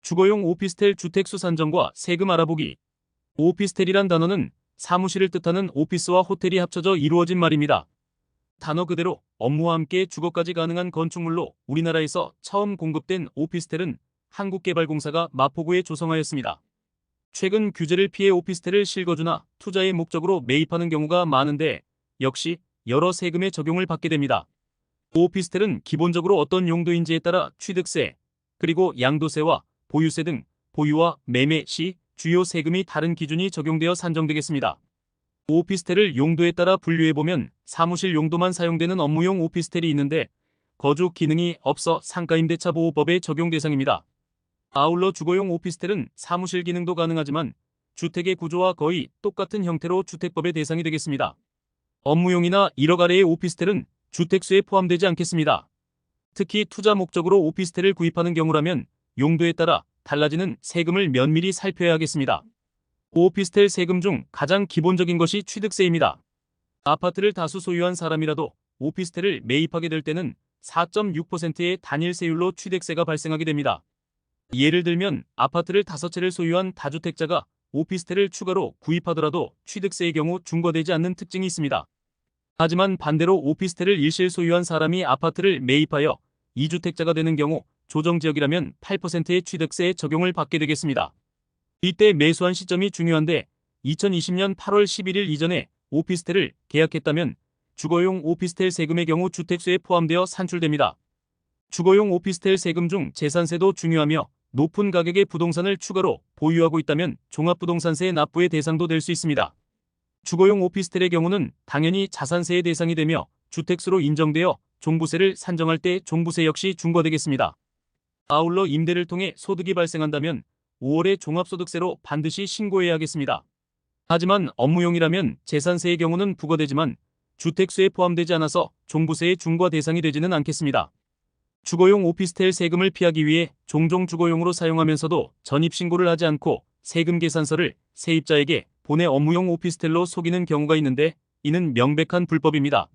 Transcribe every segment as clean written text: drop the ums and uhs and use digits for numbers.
주거용 오피스텔 주택수 산정과 세금 알아보기. 오피스텔이란 단어는 사무실을 뜻하는 오피스와 호텔이 합쳐져 이루어진 말입니다. 단어 그대로 업무와 함께 주거까지 가능한 건축물로 우리나라에서 처음 공급된 오피스텔은 한국개발공사가 마포구에 조성하였습니다. 최근 규제를 피해 오피스텔을 실거주나 투자의 목적으로 매입하는 경우가 많은데 역시 여러 세금의 적용을 받게 됩니다. 오피스텔은 기본적으로 어떤 용도인지에 따라 취득세, 그리고 양도세와 보유세 등 보유와 매매 시 주요 세금이 다른 기준이 적용되어 산정되겠습니다. 오피스텔을 용도에 따라 분류해보면 사무실 용도만 사용되는 업무용 오피스텔이 있는데 거주 기능이 없어 상가임대차보호법의 적용 대상입니다. 아울러 주거용 오피스텔은 사무실 기능도 가능하지만 주택의 구조와 거의 똑같은 형태로 주택법의 대상이 되겠습니다. 업무용이나 1억 아래의 오피스텔은 주택수에 포함되지 않겠습니다. 특히 투자 목적으로 오피스텔을 구입하는 경우라면 용도에 따라 달라지는 세금을 면밀히 살펴야 하겠습니다. 오피스텔 세금 중 가장 기본적인 것이 취득세입니다. 아파트를 다수 소유한 사람이라도 오피스텔을 매입하게 될 때는 4.6%의 단일세율로 취득세가 발생하게 됩니다. 예를 들면 아파트를 5채를 소유한 다주택자가 오피스텔을 추가로 구입하더라도 취득세의 경우 중과되지 않는 특징이 있습니다. 하지만 반대로 오피스텔을 일실 소유한 사람이 아파트를 매입하여 2주택자가 되는 경우 조정지역이라면 8%의 취득세 적용을 받게 되겠습니다. 이때 매수한 시점이 중요한데 2020년 8월 11일 이전에 오피스텔을 계약했다면 주거용 오피스텔 세금의 경우 주택수에 포함되어 산출됩니다. 주거용 오피스텔 세금 중 재산세도 중요하며 높은 가격의 부동산을 추가로 보유하고 있다면 종합부동산세 납부의 대상도 될 수 있습니다. 주거용 오피스텔의 경우는 당연히 자산세의 대상이 되며 주택수로 인정되어 종부세를 산정할 때 종부세 역시 중과되겠습니다. 아울러 임대를 통해 소득이 발생한다면 5월에 종합소득세로 반드시 신고해야 하겠습니다. 하지만 업무용이라면 재산세의 경우는 부과되지만 주택수에 포함되지 않아서 종부세의 중과 대상이 되지는 않겠습니다. 주거용 오피스텔 세금을 피하기 위해 종종 주거용으로 사용하면서도 전입신고를 하지 않고 세금 계산서를 세입자에게 보내 업무용 오피스텔로 속이는 경우가 있는데 이는 명백한 불법입니다.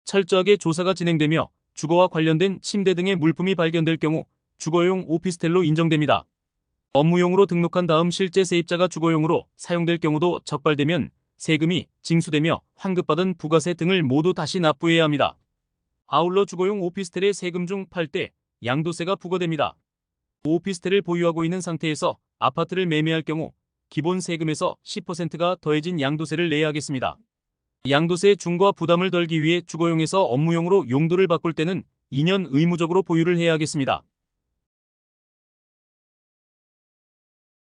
철저하게 조사가 진행되며 주거와 관련된 침대 등의 물품이 발견될 경우 주거용 오피스텔로 인정됩니다. 업무용으로 등록한 다음 실제 세입자가 주거용으로 사용될 경우도 적발되면 세금이 징수되며 환급받은 부가세 등을 모두 다시 납부해야 합니다. 아울러 주거용 오피스텔의 세금 중 팔 때 양도세가 부과됩니다. 오피스텔을 보유하고 있는 상태에서 아파트를 매매할 경우 기본 세금에서 10%가 더해진 양도세를 내야 하겠습니다. 양도세 중과 부담을 덜기 위해 주거용에서 업무용으로 용도를 바꿀 때는 2년 의무적으로 보유를 해야 하겠습니다.